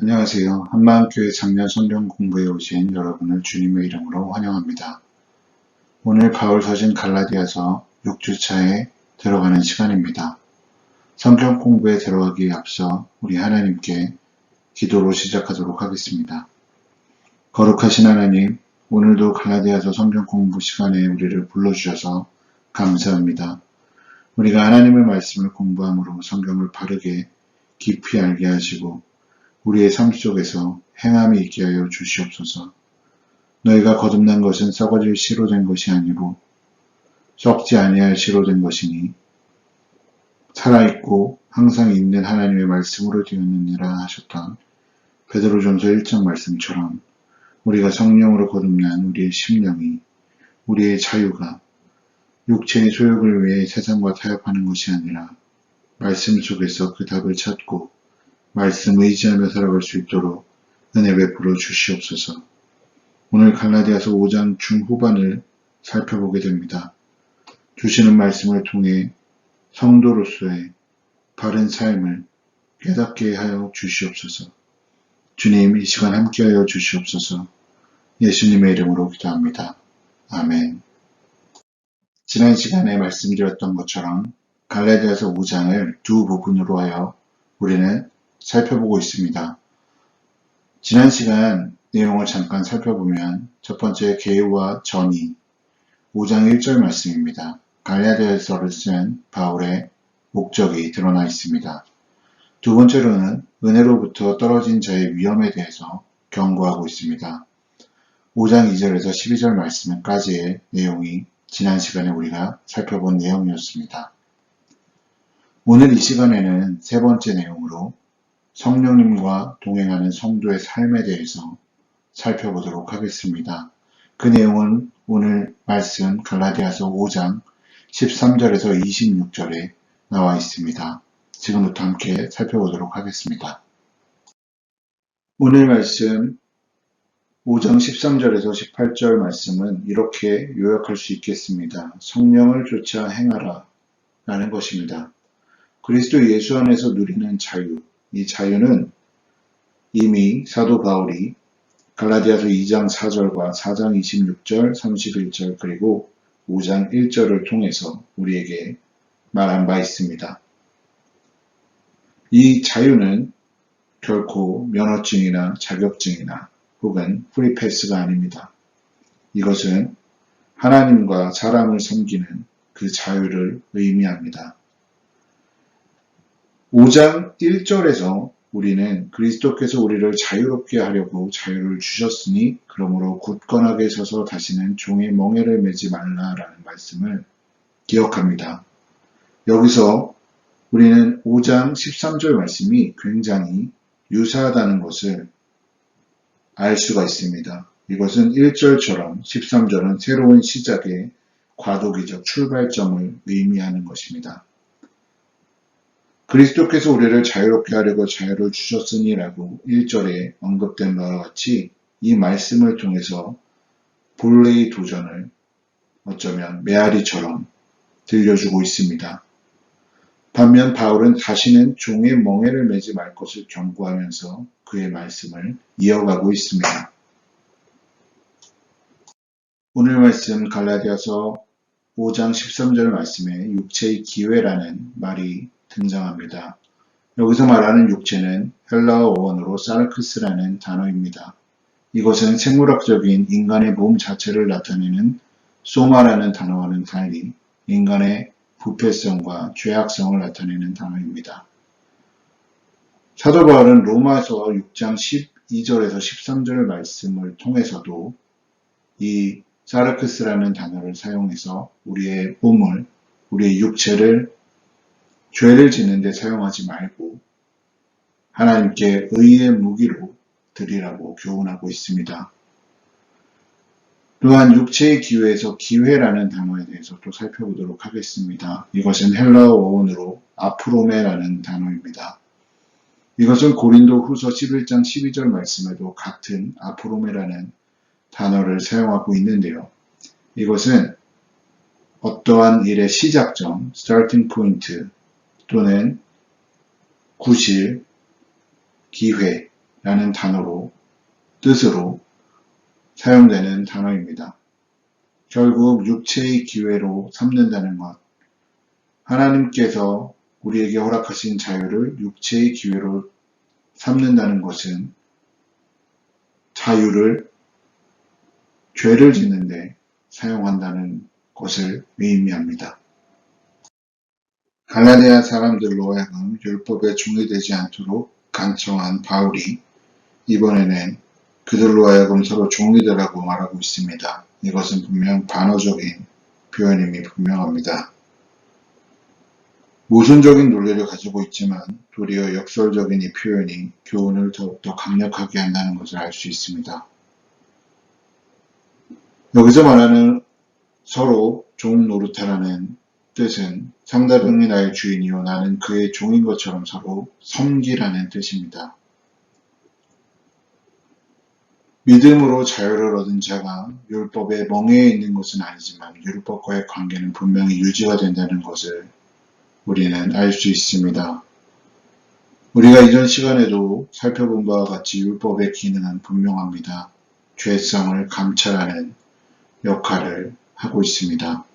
안녕하세요. 한마음교회 작년 성경 공부에 오신 여러분을 주님의 이름으로 환영합니다. 오늘 바울 서신 갈라디아서 6주차에 들어가는 시간입니다. 성경 공부에 들어가기에 앞서 우리 하나님께 기도로 시작하도록 하겠습니다. 거룩하신 하나님, 오늘도 갈라디아서 성경 공부 시간에 우리를 불러주셔서 감사합니다. 우리가 하나님의 말씀을 공부함으로 성경을 바르게 깊이 알게 하시고 우리의 삶 속에서 행함이 있게 하여 주시옵소서. 너희가 거듭난 것은 썩어질 씨로 된 것이 아니고 썩지 아니할 씨로 된 것이니 살아있고 항상 있는 하나님의 말씀으로 되었느니라 하셨던 베드로전서 1장 말씀처럼 우리가 성령으로 거듭난 우리의 심령이 우리의 자유가 육체의 소욕을 위해 세상과 타협하는 것이 아니라 말씀 속에서 그 답을 찾고 말씀 의지하며 살아갈 수 있도록 은혜 베풀어 주시옵소서. 오늘 갈라디아서 5장 중후반을 살펴보게 됩니다. 주시는 말씀을 통해 성도로서의 바른 삶을 깨닫게 하여 주시옵소서. 주님, 이 시간 함께하여 주시옵소서. 예수님의 이름으로 기도합니다. 아멘. 지난 시간에 말씀드렸던 것처럼 갈라디아서 5장을 두 부분으로 하여 우리는 살펴보고 있습니다. 지난 시간 내용을 잠깐 살펴보면 첫 번째 계유와 전이 5장 1절 말씀입니다. 갈라디아서를 쓴 바울의 목적이 드러나 있습니다. 두 번째로는 은혜로부터 떨어진 자의 위험에 대해서 경고하고 있습니다. 5장 2절에서 12절 말씀까지의 내용이 지난 시간에 우리가 살펴본 내용이었습니다. 오늘 이 시간에는 세 번째 내용으로 성령님과 동행하는 성도의 삶에 대해서 살펴보도록 하겠습니다. 그 내용은 오늘 말씀 갈라디아서 5장 13절에서 26절에 나와 있습니다. 지금부터 함께 살펴보도록 하겠습니다. 오늘 말씀 5장 13절에서 18절 말씀은 이렇게 요약할 수 있겠습니다. 성령을 쫓아 행하라 라는 것입니다. 그리스도 예수 안에서 누리는 자유, 이 자유는 이미 사도 바울이 갈라디아서 2장 4절과 4장 26절, 31절 그리고 5장 1절을 통해서 우리에게 말한 바 있습니다. 이 자유는 결코 면허증이나 자격증이나 혹은 프리패스가 아닙니다. 이것은 하나님과 사람을 섬기는 그 자유를 의미합니다. 5장 1절에서 우리는 그리스도께서 우리를 자유롭게 하려고 자유를 주셨으니 그러므로 굳건하게 서서 다시는 종의 멍에를 매지 말라라는 말씀을 기억합니다. 여기서 우리는 5장 13절 말씀이 굉장히 유사하다는 것을 알 수가 있습니다. 이것은 1절처럼 13절은 새로운 시작의 과도기적 출발점을 의미하는 것입니다. 그리스도께서 우리를 자유롭게 하려고 자유를 주셨으니라고 1절에 언급된 바와 같이 이 말씀을 통해서 본래의 도전을 어쩌면 메아리처럼 들려주고 있습니다. 반면 바울은 다시는 종의 멍에를 매지 말 것을 경고하면서 그의 말씀을 이어가고 있습니다. 오늘 말씀 갈라디아서 5장 13절 말씀에 육체의 기회라는 말이 등장합니다. 여기서 말하는 육체는 헬라어 어원으로 사르크스라는 단어입니다. 이것은 생물학적인 인간의 몸 자체를 나타내는 소마라는 단어와는 달리 인간의 부패성과 죄악성을 나타내는 단어입니다. 사도 바울은 로마서 6장 12절에서 13절 말씀을 통해서도 이 사르크스라는 단어를 사용해서 우리의 몸을, 우리의 육체를 죄를 짓는 데 사용하지 말고 하나님께 의의 무기로 드리라고 교훈하고 있습니다. 또한 육체의 기회에서 기회라는 단어에 대해서 또 살펴보도록 하겠습니다. 이것은 헬라어 어원으로 아프로메라는 단어입니다. 이것은 고린도 후서 11장 12절 말씀에도 같은 아프로메라는 단어를 사용하고 있는데요. 이것은 어떠한 일의 시작점, starting point 또는 구실, 기회 라는 뜻으로 사용되는 단어입니다. 결국 육체의 기회로 삼는다는 것, 하나님께서 우리에게 허락하신 자유를 육체의 기회로 삼는다는 것은 자유를 죄를 짓는데 사용한다는 것을 의미합니다. 갈라디아 사람들로 하여금 율법에 종이되지 않도록 간청한 바울이 이번에는 그들로 하여금 서로 종이되라고 말하고 있습니다. 이것은 분명 반어적인 표현임이 분명합니다. 모순적인 논리를 가지고 있지만 도리어 역설적인 이 표현이 교훈을 더욱더 강력하게 한다는 것을 알 수 있습니다. 여기서 말하는 서로 종 노릇하라는 뜻은 상대방이 나의 주인이요 나는 그의 종인 것처럼 서로 섬기라는 뜻입니다. 믿음으로 자유를 얻은 자가 율법에 멍해 있는 것은 아니지만 율법과의 관계는 분명히 유지가 된다는 것을 우리는 알 수 있습니다. 우리가 이전 시간에도 살펴본 바와 같이 율법의 기능은 분명합니다. 죄성을 감찰하는 역할을 하고 있습니다.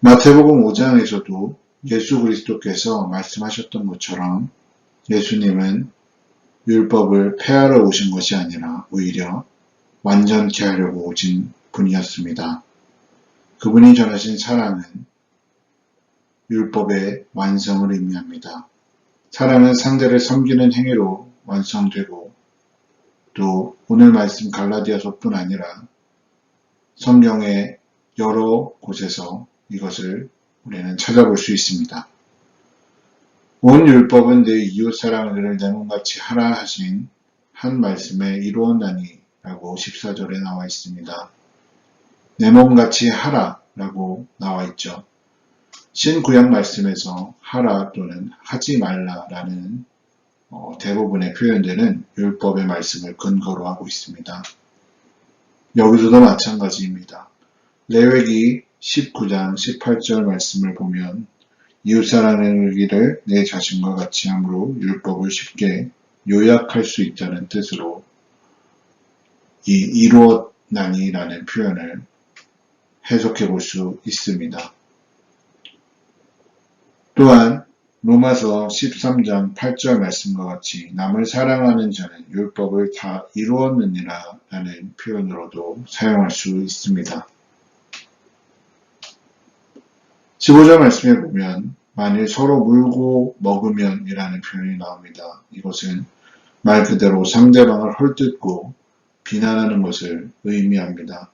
마태복음 5장에서도 예수 그리스도께서 말씀하셨던 것처럼 예수님은 율법을 폐하러 오신 것이 아니라 오히려 완전케 하려고 오신 분이었습니다. 그분이 전하신 사랑은 율법의 완성을 의미합니다. 사랑은 상대를 섬기는 행위로 완성되고 또 오늘 말씀 갈라디아서뿐 아니라 성경의 여러 곳에서 이것을 우리는 찾아볼 수 있습니다. 온 율법은 내 이웃 사랑을 내 몸같이 하라 하신 한 말씀에 이루었나니 라고 14절에 나와 있습니다. 내 몸같이 하라 라고 나와 있죠. 신구약 말씀에서 하라 또는 하지 말라라는 대부분의 표현들은 율법의 말씀을 근거로 하고 있습니다. 여기서도 마찬가지입니다. 레위기 19장 18절 말씀을 보면 이웃사랑하기를 내 자신과 같이 함으로 율법을 쉽게 요약할 수 있다는 뜻으로 이 이루었나니라는 표현을 해석해 볼 수 있습니다. 또한 로마서 13장 8절 말씀과 같이 남을 사랑하는 자는 율법을 다 이루었느니라 라는 표현으로도 사용할 수 있습니다. 15절 말씀에 보면 만일 서로 물고 먹으면 이라는 표현이 나옵니다. 이것은 말 그대로 상대방을 헐뜯고 비난하는 것을 의미합니다.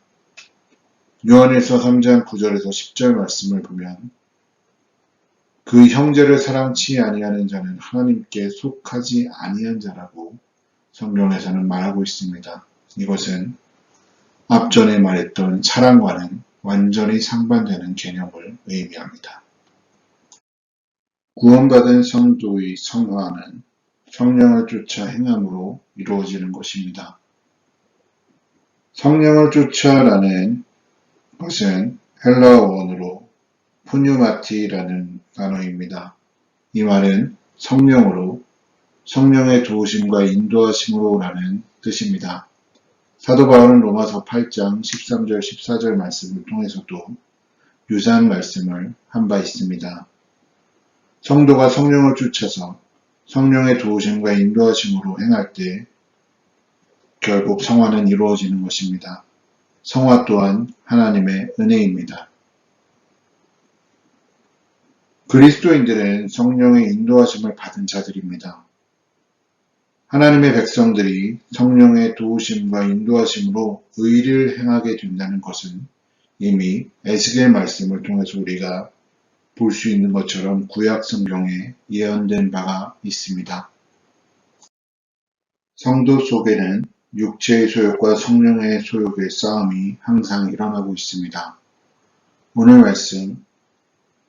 요한일서 3장 9절에서 10절 말씀을 보면 그 형제를 사랑치 아니하는 자는 하나님께 속하지 아니한 자라고 성경에서는 말하고 있습니다. 이것은 앞전에 말했던 사랑과는 완전히 상반되는 개념을 의미합니다. 구원받은 성도의 성화는 성령을 쫓아 행함으로 이루어지는 것입니다. 성령을 쫓아라는 것은 헬라어 원어로 푸뉴마티라는 단어입니다. 이 말은 성령으로, 성령의 도우심과 인도하심으로 라는 뜻입니다. 사도 바울은 로마서 8장 13절 14절 말씀을 통해서도 유사한 말씀을 한 바 있습니다. 성도가 성령을 쫓아서 성령의 도우심과 인도하심으로 행할 때 결국 성화는 이루어지는 것입니다. 성화 또한 하나님의 은혜입니다. 그리스도인들은 성령의 인도하심을 받은 자들입니다. 하나님의 백성들이 성령의 도우심과 인도하심으로 의를 행하게 된다는 것은 이미 에스겔 말씀을 통해서 우리가 볼 수 있는 것처럼 구약 성경에 예언된 바가 있습니다. 성도 속에는 육체의 소욕과 성령의 소욕의 싸움이 항상 일어나고 있습니다. 오늘 말씀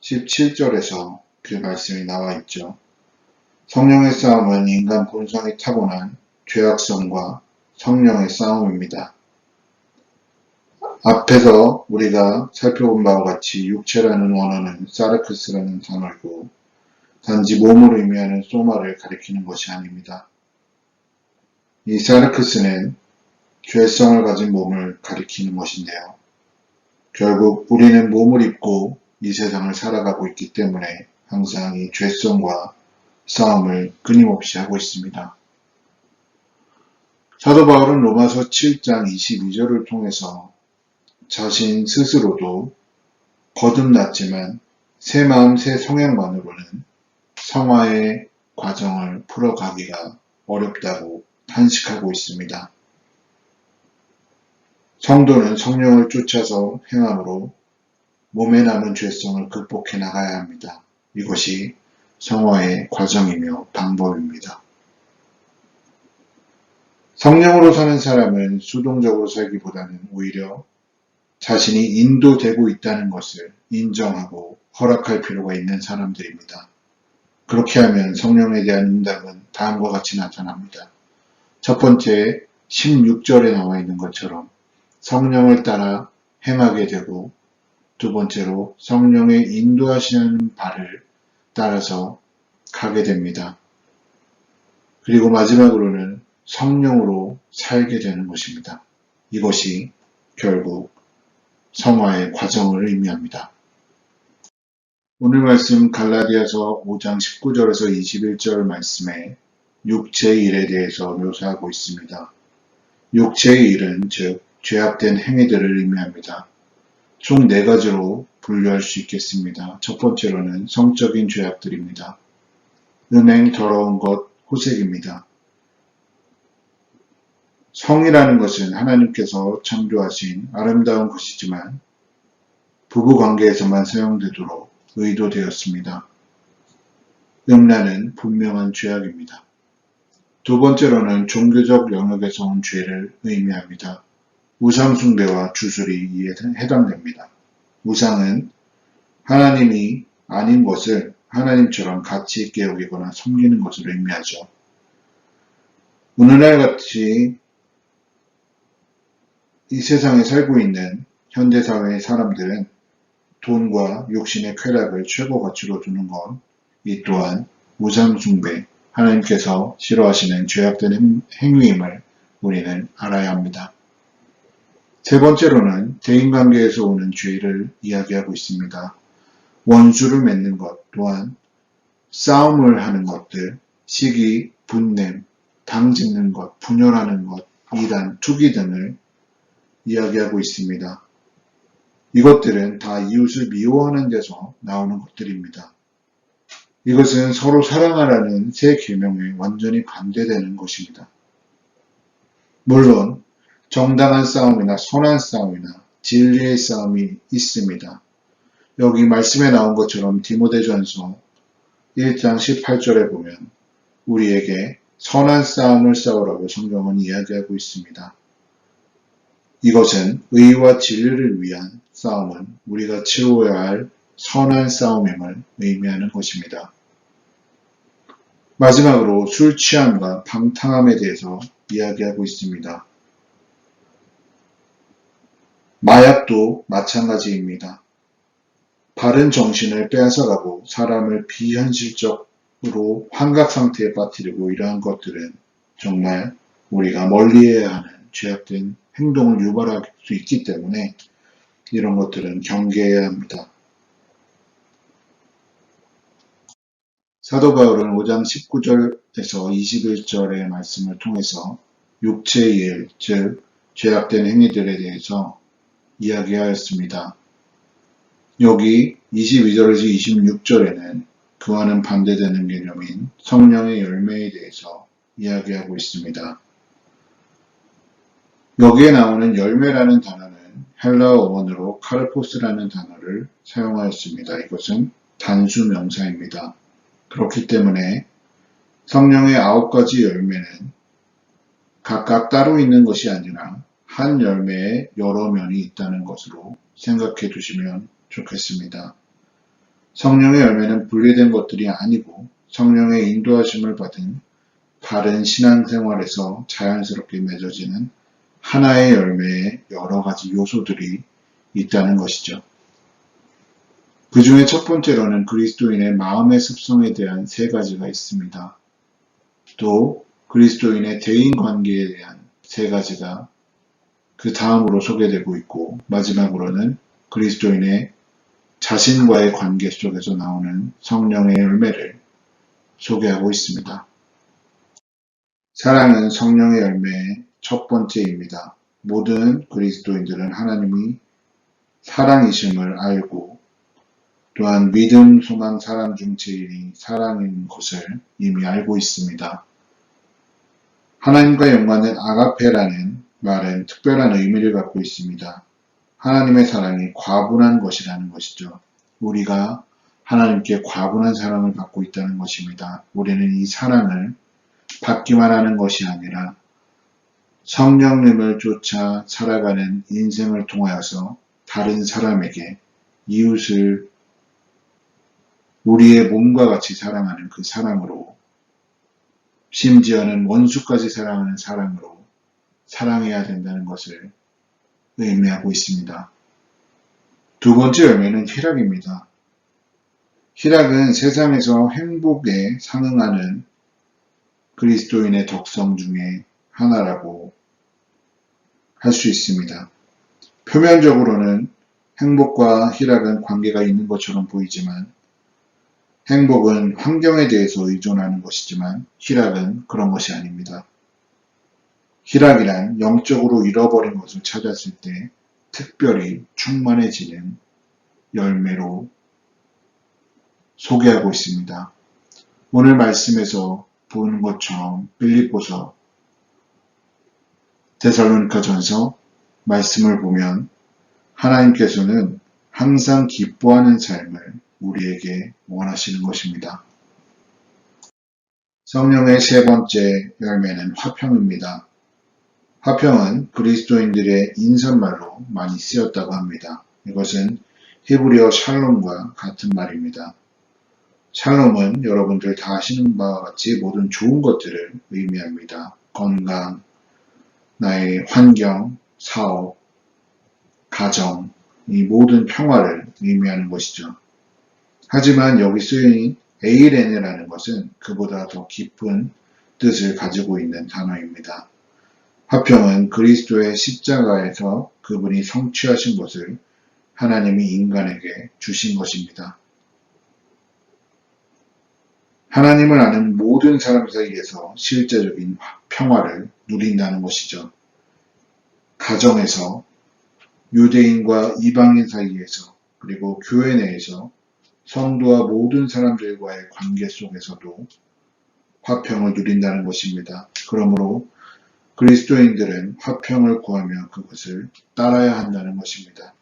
17절에서 그 말씀이 나와 있죠. 성령의 싸움은 인간 본성이 타고난 죄악성과 성령의 싸움입니다. 앞에서 우리가 살펴본 바와 같이 육체라는 원어는 사르크스라는 단어이고 단지 몸을 의미하는 소마를 가리키는 것이 아닙니다. 이 사르크스는 죄성을 가진 몸을 가리키는 것인데요. 결국 우리는 몸을 입고 이 세상을 살아가고 있기 때문에 항상 이 죄성과 싸움을 끊임없이 하고 있습니다. 사도 바울은 로마서 7장 22절을 통해서 자신 스스로도 거듭났지만 새 마음 새 성향만으로는 성화의 과정을 풀어가기가 어렵다고 탄식하고 있습니다. 성도는 성령을 쫓아서 행함으로 몸에 남은 죄성을 극복해 나가야 합니다. 이것이 성화의 과정이며 방법입니다. 성령으로 사는 사람은 수동적으로 살기보다는 오히려 자신이 인도되고 있다는 것을 인정하고 허락할 필요가 있는 사람들입니다. 그렇게 하면 성령에 대한 응답은 다음과 같이 나타납니다. 첫 번째 16절에 나와 있는 것처럼 성령을 따라 행하게 되고, 두 번째로 성령의 인도하시는 바를 따라서 가게 됩니다. 그리고 마지막으로는 성령으로 살게 되는 것입니다. 이것이 결국 성화의 과정을 의미합니다. 오늘 말씀 갈라디아서 5장 19절에서 21절 말씀에 육체의 일에 대해서 묘사하고 있습니다. 육체의 일은 즉 죄악된 행위들을 의미합니다. 총 4가지로 분류할 수 있겠습니다. 첫 번째로는 성적인 죄악들입니다. 음행, 더러운 것, 호색입니다. 성이라는 것은 하나님께서 창조하신 아름다운 것이지만 부부관계에서만 사용되도록 의도되었습니다. 음란은 분명한 죄악입니다. 두 번째로는 종교적 영역에서 온 죄를 의미합니다. 우상숭배와 주술이 이에 해당됩니다. 우상은 하나님이 아닌 것을 하나님처럼 가치 있게 여기거나 섬기는 것을 의미하죠. 오늘날 같이 이 세상에 살고 있는 현대사회의 사람들은 돈과 육신의 쾌락을 최고 가치로 두는 것, 이 또한 우상숭배, 하나님께서 싫어하시는 죄악된 행위임을 우리는 알아야 합니다. 세 번째로는 대인관계에서 오는 죄를 이야기하고 있습니다. 원수를 맺는 것, 또한 싸움을 하는 것들, 시기, 분냄, 당짓는 것, 분열하는 것, 이단, 투기 등을 이야기하고 있습니다. 이것들은 다 이웃을 미워하는 데서 나오는 것들입니다. 이것은 서로 사랑하라는 새 계명에 완전히 반대되는 것입니다. 물론 정당한 싸움이나 선한 싸움이나 진리의 싸움이 있습니다. 여기 말씀에 나온 것처럼 디모데전서 1장 18절에 보면 우리에게 선한 싸움을 싸우라고 성경은 이야기하고 있습니다. 이것은 의와 진리를 위한 싸움은 우리가 치루어야 할 선한 싸움임을 의미하는 것입니다. 마지막으로 술 취함과 방탕함에 대해서 이야기하고 있습니다. 마약도 마찬가지입니다. 바른 정신을 빼앗아가고 사람을 비현실적으로 환각 상태에 빠뜨리고 이러한 것들은 정말 우리가 멀리해야 하는 죄악된 행동을 유발할 수 있기 때문에 이런 것들은 경계해야 합니다. 사도 바울은 5장 19절에서 21절의 말씀을 통해서 육체의 일, 즉 죄악된 행위들에 대해서 이야기하였습니다. 여기 22절에서 26절에는 그와는 반대되는 개념인 성령의 열매에 대해서 이야기하고 있습니다. 여기에 나오는 열매라는 단어는 헬라어 원어로 카르포스라는 단어를 사용하였습니다. 이것은 단수 명사입니다. 그렇기 때문에 성령의 9가지 열매는 각각 따로 있는 것이 아니라 한 열매에 여러 면이 있다는 것으로 생각해 두시면 좋겠습니다. 성령의 열매는 분리된 것들이 아니고 성령의 인도하심을 받은 바른 신앙생활에서 자연스럽게 맺어지는 하나의 열매에 여러 가지 요소들이 있다는 것이죠. 그 중에 첫 번째로는 그리스도인의 마음의 습성에 대한 세 가지가 있습니다. 또 그리스도인의 대인 관계에 대한 세 가지가 그 다음으로 소개되고 있고, 마지막으로는 그리스도인의 자신과의 관계 속에서 나오는 성령의 열매를 소개하고 있습니다. 사랑은 성령의 열매의 첫 번째입니다. 모든 그리스도인들은 하나님이 사랑이심을 알고 또한 믿음, 소망, 사랑 중 제일이 사랑인 것을 이미 알고 있습니다. 하나님과 연관된 아가페라는 말은 특별한 의미를 갖고 있습니다. 하나님의 사랑이 과분한 것이라는 것이죠. 우리가 하나님께 과분한 사랑을 갖고 있다는 것입니다. 우리는 이 사랑을 받기만 하는 것이 아니라 성령님을 쫓아 살아가는 인생을 통하여서 다른 사람에게 이웃을 우리의 몸과 같이 사랑하는 그 사랑으로, 심지어는 원수까지 사랑하는 사랑으로 사랑해야 된다는 것을 의미하고 있습니다. 두 번째 열매는 희락입니다. 희락은 세상에서 행복에 상응하는 그리스도인의 덕성 중에 하나라고 할 수 있습니다. 표면적으로는 행복과 희락은 관계가 있는 것처럼 보이지만, 행복은 환경에 대해서 의존하는 것이지만 희락은 그런 것이 아닙니다. 희락이란 영적으로 잃어버린 것을 찾았을 때 특별히 충만해지는 열매로 소개하고 있습니다. 오늘 말씀에서 보는 것처럼 빌립보서, 데살로니가전서 말씀을 보면 하나님께서는 항상 기뻐하는 삶을 우리에게 원하시는 것입니다. 성령의 세 번째 열매는 화평입니다. 화평은 그리스도인들의 인사말로 많이 쓰였다고 합니다. 이것은 히브리어 샬롬과 같은 말입니다. 샬롬은 여러분들 다 아시는 바와 같이 모든 좋은 것들을 의미합니다. 건강, 나의 환경, 사업, 가정, 이 모든 평화를 의미하는 것이죠. 하지만 여기 쓰인 에이레네라는 것은 그보다 더 깊은 뜻을 가지고 있는 단어입니다. 화평은 그리스도의 십자가에서 그분이 성취하신 것을 하나님이 인간에게 주신 것입니다. 하나님을 아는 모든 사람 사이에서 실제적인 평화를 누린다는 것이죠. 가정에서, 유대인과 이방인 사이에서, 그리고 교회 내에서 성도와 모든 사람들과의 관계 속에서도 화평을 누린다는 것입니다. 그러므로 그리스도인들은 화평을 구하며 그것을 따라야 한다는 것입니다.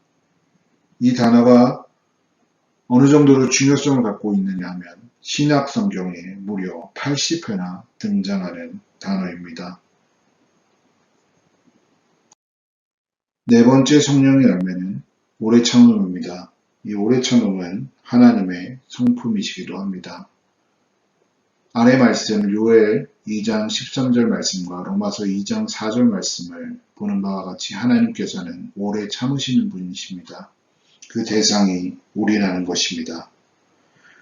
이 단어가 어느 정도로 중요성을 갖고 있느냐 하면 신약 성경에 무려 80회나 등장하는 단어입니다. 네 번째 성령의 열매는 오래 참음입니다. 이 오래 참음은 하나님의 성품이시기도 합니다. 아래 말씀 요엘 2장 13절 말씀과 로마서 2장 4절 말씀을 보는 바와 같이 하나님께서는 오래 참으시는 분이십니다. 그 대상이 우리라는 것입니다.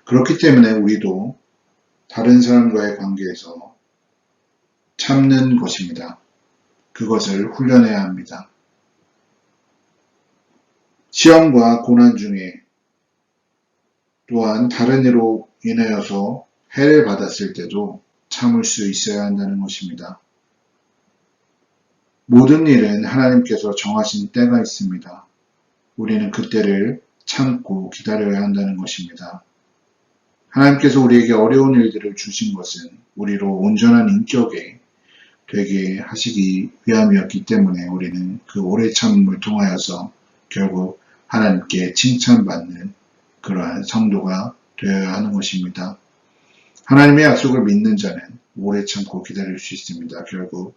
그렇기 때문에 우리도 다른 사람과의 관계에서 참는 것입니다. 그것을 훈련해야 합니다. 시험과 고난 중에 또한 다른 이로 인하여서 해를 받았을 때도 참을 수 있어야 한다는 것입니다. 모든 일은 하나님께서 정하신 때가 있습니다. 우리는 그때를 참고 기다려야 한다는 것입니다. 하나님께서 우리에게 어려운 일들을 주신 것은 우리로 온전한 인격에 되게 하시기 위함이었기 때문에 우리는 그 오래 참음을 통하여서 결국 하나님께 칭찬받는 그러한 성도가 되어야 하는 것입니다. 하나님의 약속을 믿는 자는 오래 참고 기다릴 수 있습니다. 결국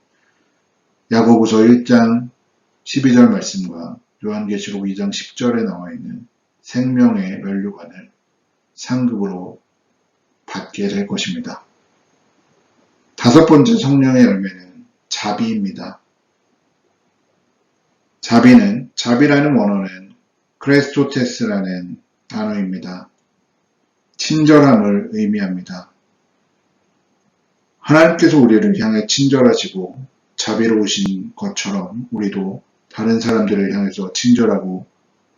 야고보서 1장 12절 말씀과 요한계시록 2장 10절에 나와 있는 생명의 면류관을 상급으로 받게 될 것입니다. 다섯 번째 성령의 열매는 자비입니다. 자비라는 원어는 크레스토테스라는 단어입니다. 친절함을 의미합니다. 하나님께서 우리를 향해 친절하시고 자비로우신 것처럼 우리도 다른 사람들을 향해서 친절하고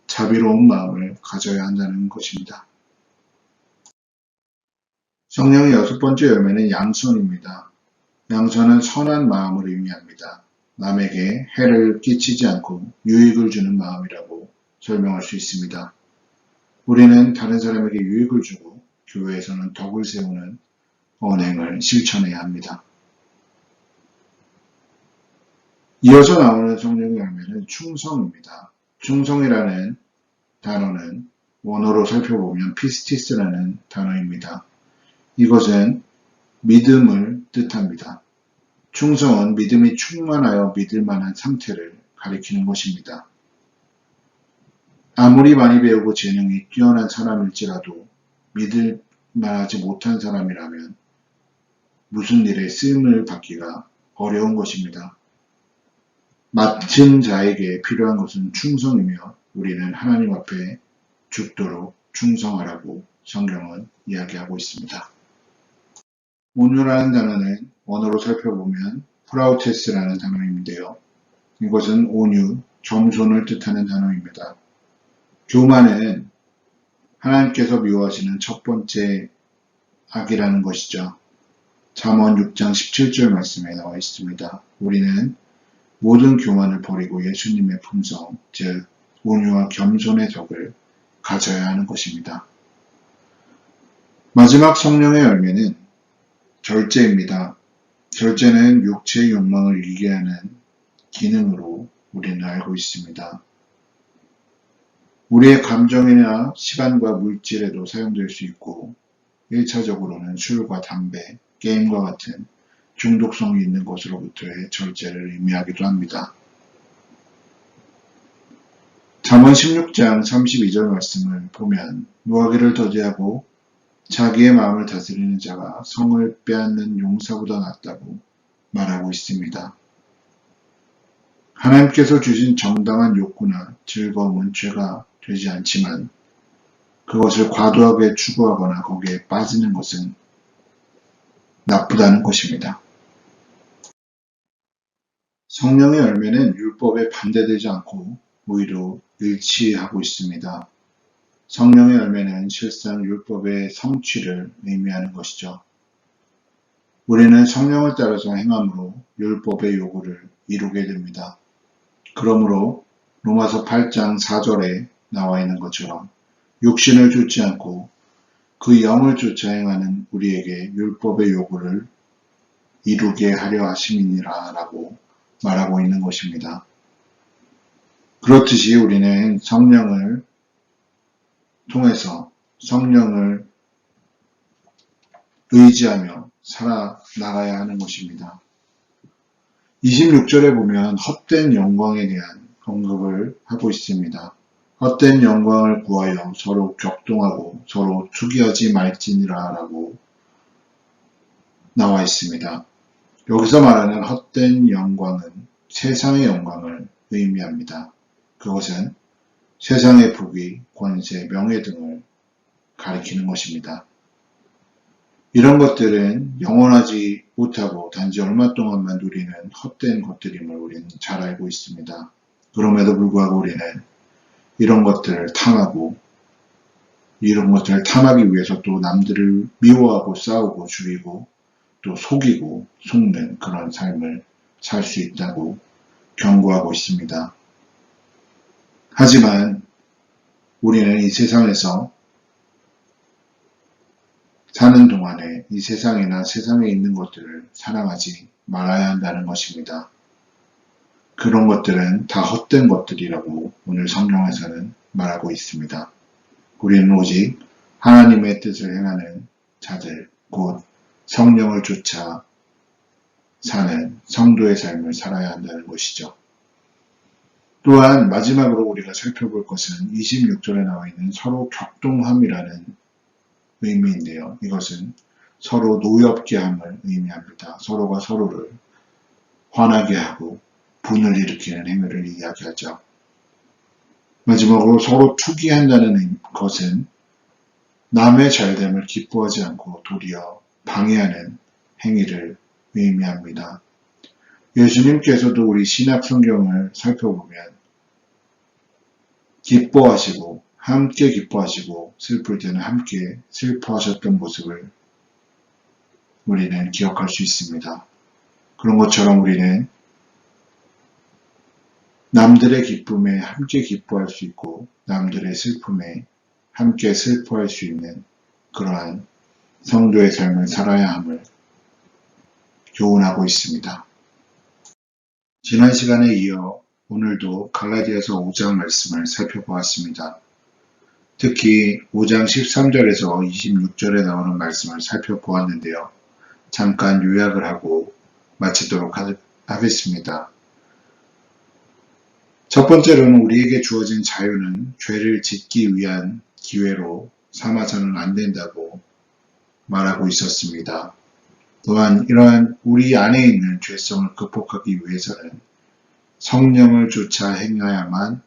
자비로운 마음을 가져야 한다는 것입니다. 성령의 6번째 열매는 양선입니다. 양선은 선한 마음을 의미합니다. 남에게 해를 끼치지 않고 유익을 주는 마음이라고 설명할 수 있습니다. 우리는 다른 사람에게 유익을 주고 교회에서는 덕을 세우는 언행을 실천해야 합니다. 이어서 나오는 성령의 열매는 충성입니다. 충성이라는 단어는 원어로 살펴보면 피스티스라는 단어입니다. 이것은 믿음을 뜻합니다. 충성은 믿음이 충만하여 믿을 만한 상태를 가리키는 것입니다. 아무리 많이 배우고 재능이 뛰어난 사람일지라도 믿을 만하지 못한 사람이라면 무슨 일에 쓰임을 받기가 어려운 것입니다. 맡은 자에게 필요한 것은 충성이며 우리는 하나님 앞에 죽도록 충성하라고 성경은 이야기하고 있습니다. 온유라는 단어는 원어로 살펴보면 프라우테스라는 단어인데요. 이것은 온유, 겸손을 뜻하는 단어입니다. 교만은 하나님께서 미워하시는 첫 번째 악이라는 것이죠. 잠언 6장 17절 말씀에 나와 있습니다. 우리는 모든 교만을 버리고 예수님의 품성, 즉 온유와 겸손의 덕을 가져야 하는 것입니다. 마지막 성령의 열매는 절제입니다. 절제는 육체의 욕망을 이기게 하는 기능으로 우리는 알고 있습니다. 우리의 감정이나 시간과 물질에도 사용될 수 있고 1차적으로는 술과 담배, 게임과 같은 중독성이 있는 것으로부터의 절제를 의미하기도 합니다. 잠언 16장 32절 말씀을 보면 노하기를 더디하고 자기의 마음을 다스리는 자가 성을 빼앗는 용사보다 낫다고 말하고 있습니다. 하나님께서 주신 정당한 욕구나 즐거움은 죄가 되지 않지만 그것을 과도하게 추구하거나 거기에 빠지는 것은 나쁘다는 것입니다. 성령의 열매는 율법에 반대되지 않고 오히려 일치하고 있습니다. 성령의 열매는 실상 율법의 성취를 의미하는 것이죠. 우리는 성령을 따라서 행함으로 율법의 요구를 이루게 됩니다. 그러므로 로마서 8장 4절에 나와 있는 것처럼 육신을 쫓지 않고 그 영을 쫓아 행하는 우리에게 율법의 요구를 이루게 하려 하심이니라 라고 말하고 있는 것입니다. 그렇듯이 우리는 성령을 통해서 성령을 의지하며 살아나가야 하는 것입니다. 26절에 보면 헛된 영광에 대한 언급을 하고 있습니다. 헛된 영광을 구하여 서로 격동하고 서로 투기하지 말지니라 라고 나와 있습니다. 여기서 말하는 헛된 영광은 세상의 영광을 의미합니다. 그것은 세상의 부귀, 권세, 명예 등을 가리키는 것입니다. 이런 것들은 영원하지 못하고 단지 얼마 동안만 누리는 헛된 것들임을 우리는 잘 알고 있습니다. 그럼에도 불구하고 우리는 이런 것들을 탐하고 이런 것들을 탐하기 위해서 또 남들을 미워하고 싸우고 죽이고 또 속이고 속는 그런 삶을 살 수 있다고 경고하고 있습니다. 하지만 우리는 이 세상에서 사는 동안에 이 세상이나 세상에 있는 것들을 사랑하지 말아야 한다는 것입니다. 그런 것들은 다 헛된 것들이라고 오늘 성경에서는 말하고 있습니다. 우리는 오직 하나님의 뜻을 행하는 자들, 곧 성령을 쫓아 사는 성도의 삶을 살아야 한다는 것이죠. 또한 마지막으로 우리가 살펴볼 것은 26절에 나와 있는 서로 격동함이라는 의미인데요. 이것은 서로 노엽게 함을 의미합니다. 서로가 서로를 화나게 하고 분을 일으키는 행위를 이야기하죠. 마지막으로 서로 투기한다는 것은 남의 잘됨을 기뻐하지 않고 도리어 방해하는 행위를 의미합니다. 예수님께서도 우리 신약 성경을 살펴보면 기뻐하시고 함께 기뻐하시고 슬플 때는 함께 슬퍼하셨던 모습을 우리는 기억할 수 있습니다. 그런 것처럼 우리는 남들의 기쁨에 함께 기뻐할 수 있고 남들의 슬픔에 함께 슬퍼할 수 있는 그러한 성도의 삶을 살아야 함을 교훈하고 있습니다. 지난 시간에 이어 오늘도 갈라디아서 5장 말씀을 살펴보았습니다. 특히 5장 13절에서 26절에 나오는 말씀을 살펴보았는데요. 잠깐 요약을 하고 마치도록 하겠습니다. 첫 번째로는 우리에게 주어진 자유는 죄를 짓기 위한 기회로 삼아서는 안 된다고 말하고 있었습니다. 또한 이러한 우리 안에 있는 죄성을 극복하기 위해서는 성령을 쫓아 행해야만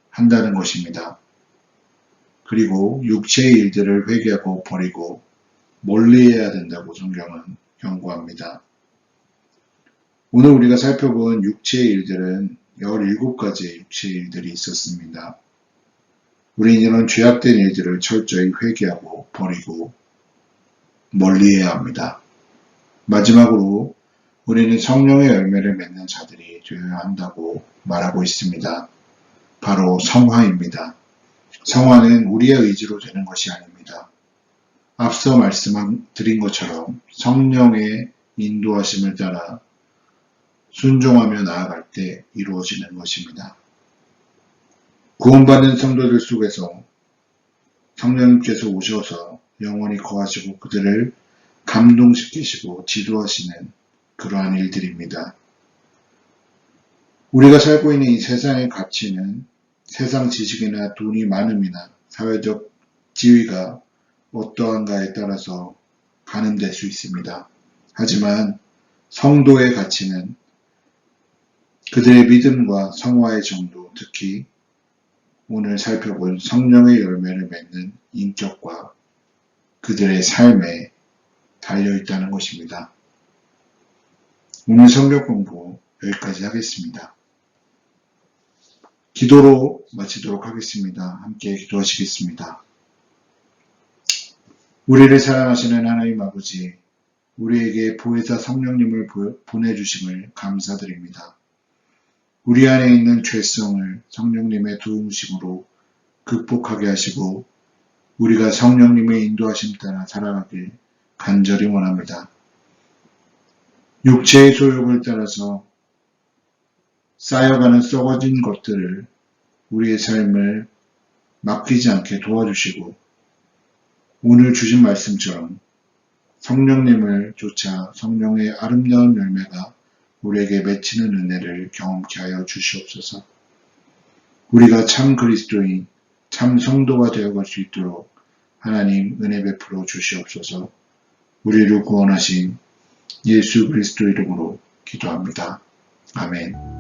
한다는 것입니다. 그리고 육체의 일들을 회개하고 버리고 멀리해야 된다고 성경은 경고합니다. 오늘 우리가 살펴본 육체의 일들은 17가지의 육체의 일들이 있었습니다. 우리는 이런 죄악된 일들을 철저히 회개하고 버리고 멀리해야 합니다. 마지막으로 우리는 성령의 열매를 맺는 자들이 되어야 한다고 말하고 있습니다. 바로 성화입니다. 성화는 우리의 의지로 되는 것이 아닙니다. 앞서 말씀드린 것처럼 성령의 인도하심을 따라 순종하며 나아갈 때 이루어지는 것입니다. 구원받는 성도들 속에서 성령님께서 오셔서 영원히 거하시고 그들을 감동시키시고 지도하시는 그러한 일들입니다. 우리가 살고 있는 이 세상의 가치는 세상 지식이나 돈이 많음이나 사회적 지위가 어떠한가에 따라서 가늠될 수 있습니다. 하지만 성도의 가치는 그들의 믿음과 성화의 정도, 특히 오늘 살펴본 성령의 열매를 맺는 인격과 그들의 삶에 달려있다는 것입니다. 오늘 성경 공부 여기까지 하겠습니다. 기도로 마치도록 하겠습니다. 함께 기도하시겠습니다. 우리를 사랑하시는 하나님 아버지, 우리에게 보혜사 성령님을 보내주심을 감사드립니다. 우리 안에 있는 죄성을 성령님의 도우심으로 극복하게 하시고 우리가 성령님의 인도하심 따라 살아가길 간절히 원합니다. 육체의 소욕을 따라서 쌓여가는 썩어진 것들을 우리의 삶을 맡기지 않게 도와주시고 오늘 주신 말씀처럼 성령님을 쫓아 성령의 아름다운 열매가 우리에게 맺히는 은혜를 경험케 하여 주시옵소서. 우리가 참 그리스도인, 참 성도가 되어갈 수 있도록 하나님 은혜 베풀어 주시옵소서. 우리를 구원하신 예수 그리스도 이름으로 기도합니다. 아멘.